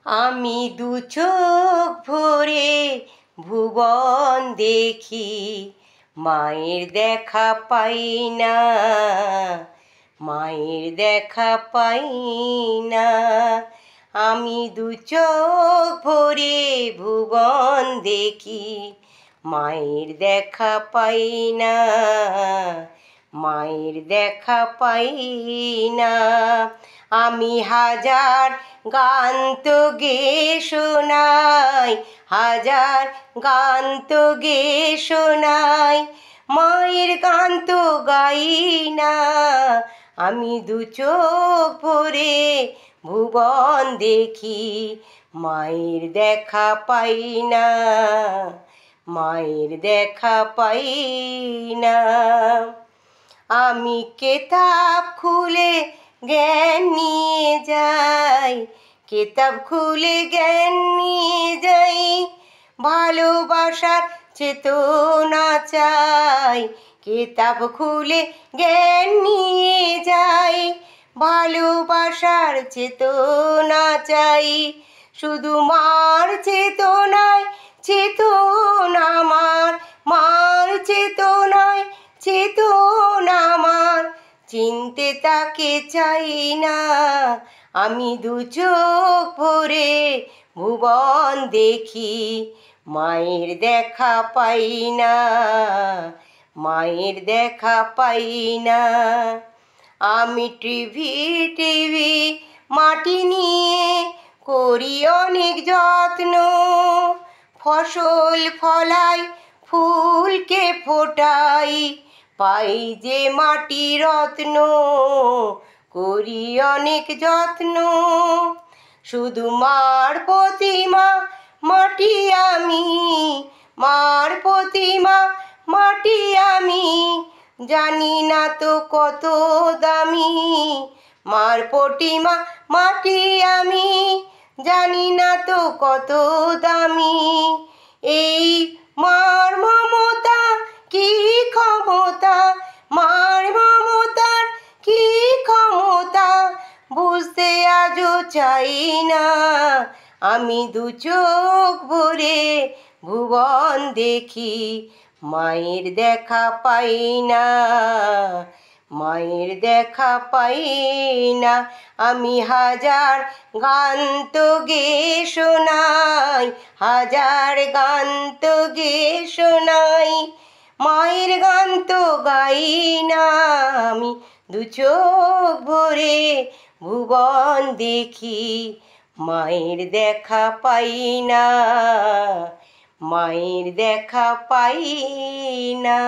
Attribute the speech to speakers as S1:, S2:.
S1: আমি দু চোখ ভরে ভুবন দেখি, মায়ের দেখা পাই না, মায়ের দেখা পাই না। আমি দু চোখ ভরে ভুবন দেখি, মায়ের দেখা পাই না, মায়ের দেখা পাই না। আমি হাজার গান তো গেয়ে শোনাই, হাজার গান তো গেয়ে শোনাই, মায়ের গান তো গাই না। আমি দু চোখ ভরে ভুবন দেখি, মায়ের দেখা পাই না, মায়ের দেখা পাই না। আমি কেতাব খুলে জ্ঞান নিয়ে যাই, কেতাব খুলে জ্ঞান নিয়ে যাই, ভালোবাসার চেতনা চাই। কেতাব খুলে জ্ঞান নিয়ে যাই, ভালোবাসার চেতনা চাই। শুধু মার চেতনায় চেতনা আমার, মার চেতনায় চেতনা আমার, চিনতে তাকে চাই না। আমি দু চোখ ভরে ভুবন দেখি, মায়ের দেখা পাই না, মায়ের দেখা পাই না। আমি টিভি মাটি নিয়ে করি অনেক যত্ন, ফসল ফলাই ফুলকে ফোটাই, পাই যে মাটি রত্ন, করি অনেক যত্ন। শুধু মার প্রতিমা মাটি আমি, মার প্রতিমা মাটি আমি, জানি না তো কত দামি। মার প্রতিমা মাটি আমি, জানি না তো কত দামি। এই মার মমতা কি ক্ষমতা, মার মমতার কি ক্ষমতা, বুঝতে আজও চাই না। আমি দু চোখ ভরে ভুবন দেখি, মায়ের দেখা পাই না, মায়ের দেখা পাই না। আমি হাজার গান তো গেয়ে শোনাই, হাজার গান তো গেয়ে শোনাই, মায়ের গান তো গাই না। আমি দু চোখ ভরে ভুবন দেখি, মায়ের দেখা পাই না, মায়ের দেখা পাই না।